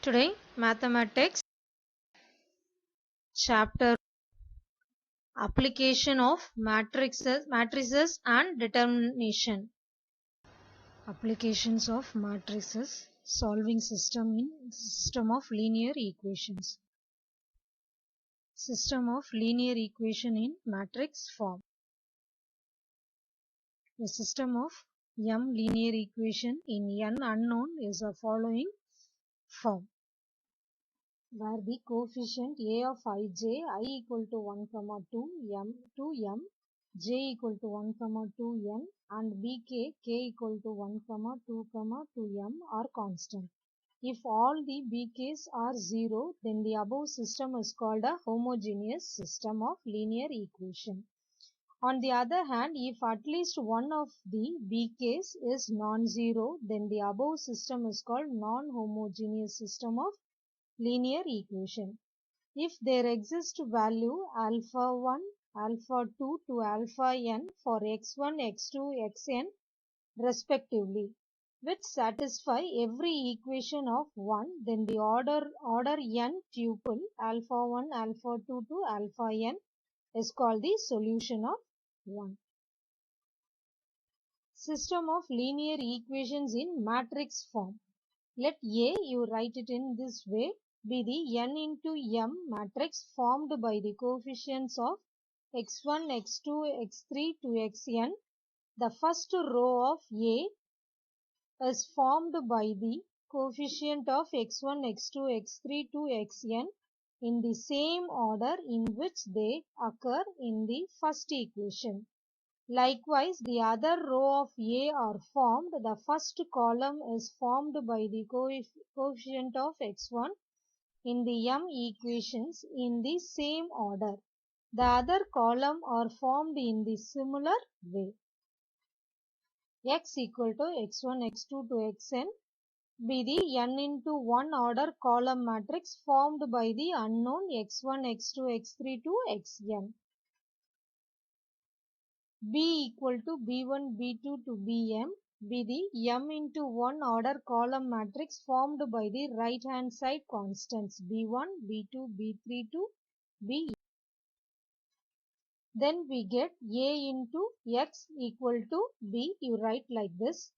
Today, mathematics chapter application of matrices and determination. Applications of matrices, solving system of linear equations. System of linear equation in matrix form. A system of m linear equation in n unknown is the following form, where the coefficient a of ij I equal to 1 comma 2 m j equal to 1 comma 2 n and bk k equal to 1 comma 2 comma 2 m are constant. If all the bk's are 0, then the above system is called a homogeneous system of linear equation. On the other hand, if at least one of the bk's is non-zero, then the above system is called non-homogeneous system of linear equation. If there exists value alpha 1, alpha 2 to alpha n for x1, x2, xn respectively, which satisfy every equation of 1, then the order n tuple alpha 1, alpha 2 to alpha n is called the solution of 1. System of linear equations in matrix form. Let A, you write it in this way, be the n into m matrix formed by the coefficients of x1, x2, x3 to xn. The first row of A is formed by the coefficient of x1, x2, x3 to xn in the same order in which they occur in the first equation. Likewise, the other row of A are formed. The first column is formed by the coefficient of x1 in the m equations in the same order. The other column are formed in the similar way. X equal to x1, x2 to xn be the n into 1 order column matrix formed by the unknown x1, x2, x3 to xn. B equal to B1, B2 to Bm be the m into 1 order column matrix formed by the right hand side constants B1, B2, B3 to Bm. Then we get A into x equal to B. You write like this.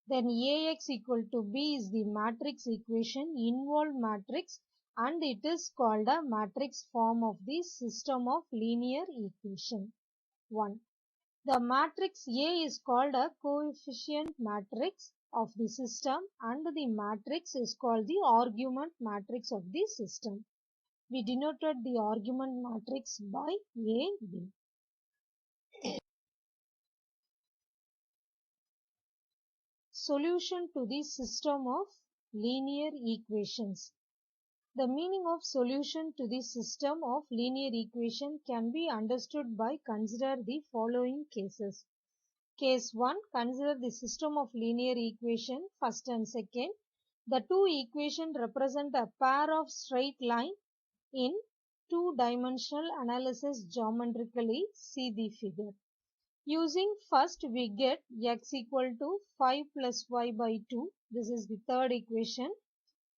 Then Ax equal to B is the matrix equation, involved matrix, and it is called a matrix form of the system of linear equation. 1. The matrix A is called a coefficient matrix of the system and the matrix is called the argument matrix of the system. We denoted the argument matrix by A, B. Solution to the system of linear equations. The meaning of solution to the system of linear equation can be understood by consider the following cases. Case 1. Consider the system of linear equation first and second. The two equations represent a pair of straight line in two-dimensional analysis geometrically. See the figure. Using first we get x equal to 5 plus y by 2. This is the third equation.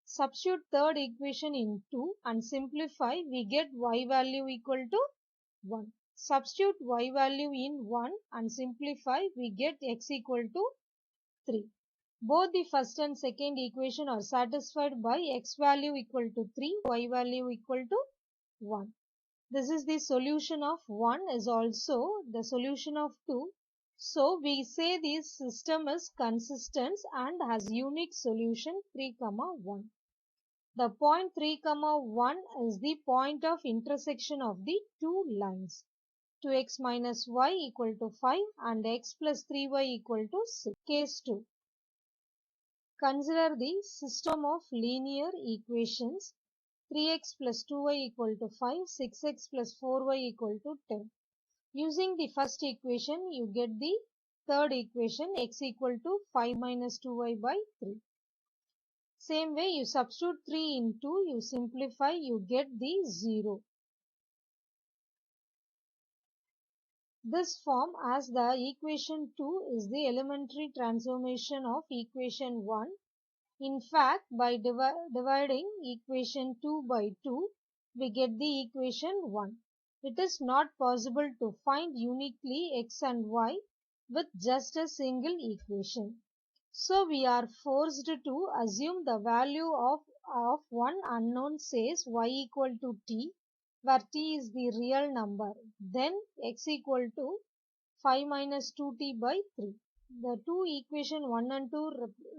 Substitute third equation in 2 and simplify, we get y value equal to 1. Substitute y value in 1 and simplify, we get x equal to 3. Both the first and second equation are satisfied by x value equal to 3, y value equal to 1. This is the solution of 1 is also the solution of 2. So we say this system is consistent and has unique solution 3, 1. The point 3, 1 is the point of intersection of the two lines. 2x minus y equal to 5 and x plus 3y equal to 6. Case 2. Consider the system of linear equations 3x plus 2y equal to 5, 6x plus 4y equal to 10. Using the first equation, you get the third equation x equal to 5 minus 2y by 3. Same way, you substitute 3 in 2, you simplify, you get the 0. This form as the equation 2 is the elementary transformation of equation 1 In fact, by dividing equation 2 by 2, we get the equation 1. It is not possible to find uniquely x and y with just a single equation. So we are forced to assume the value of one unknown, says y equal to t, where t is the real number. Then x equal to 5 minus 2t by 3. The two equation 1 and 2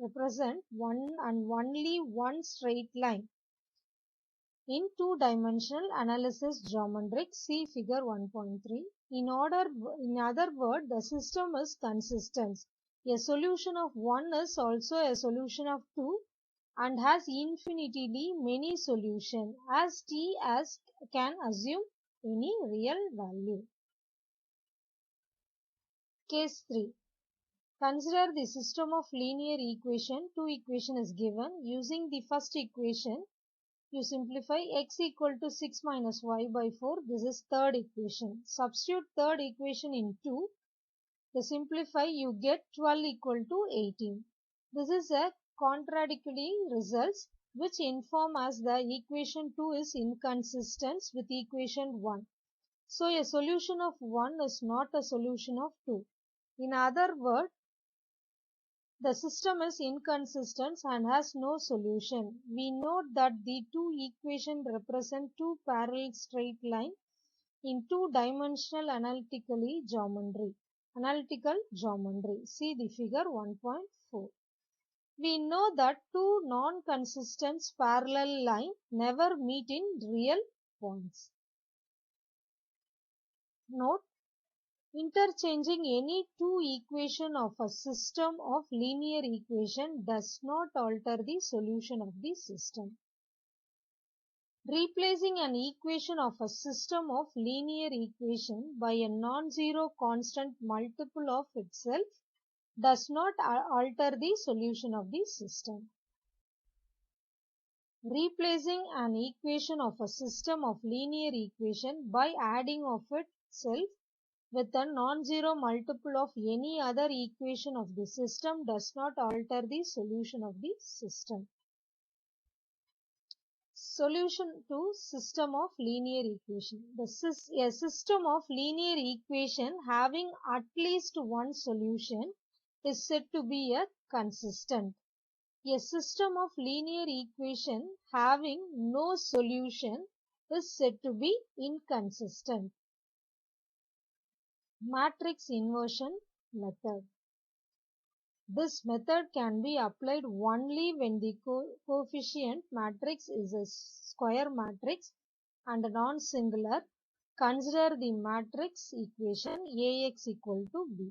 represent one and only one straight line. In two-dimensional analysis geometry, see figure 1.3. In other words, the system is consistent. A solution of 1 is also a solution of 2 and has infinitely many solutions as t as can assume any real value. Case 3. Consider the system of linear equation. Two equation is given. Using the first equation, you simplify x equal to 6 minus y by 4. This is third equation. Substitute third equation in 2. To simplify, you get 12 equal to 18. This is a contradictory results which inform us the equation 2 is inconsistent with equation 1. So a solution of 1 is not a solution of 2. In other words, the system is inconsistent and has no solution. We note that the two equations represent two parallel straight lines in two-dimensional analytical geometry. See the figure 1.4. We know that two non-consistent parallel lines never meet in real points. Note, interchanging any two equations of a system of linear equation does not alter the solution of the system. Replacing an equation of a system of linear equation by a non-zero constant multiple of itself does not alter the solution of the system. Replacing an equation of a system of linear equation by adding of itself with a non-zero multiple of any other equation of the system does not alter the solution of the system. Solution to system of linear equation. A system of linear equation having at least one solution is said to be a consistent. A system of linear equation having no solution is said to be inconsistent. Matrix inversion method. This method can be applied only when the coefficient matrix is a square matrix and non-singular. Consider the matrix equation Ax equal to b,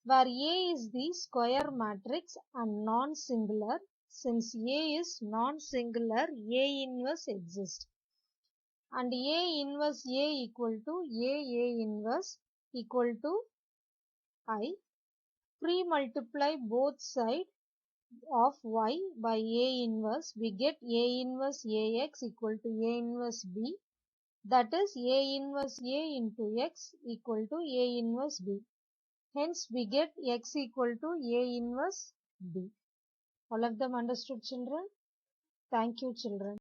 where A is the square matrix and non-singular. Since A is non-singular, A inverse exists, and A inverse A equal to A inverse equal to I. Pre-multiply both sides of y by A inverse, we get A inverse Ax equal to A inverse b, that is A inverse A into x equal to A inverse b. Hence we get x equal to A inverse b. All of them understood, children? Thank you, children.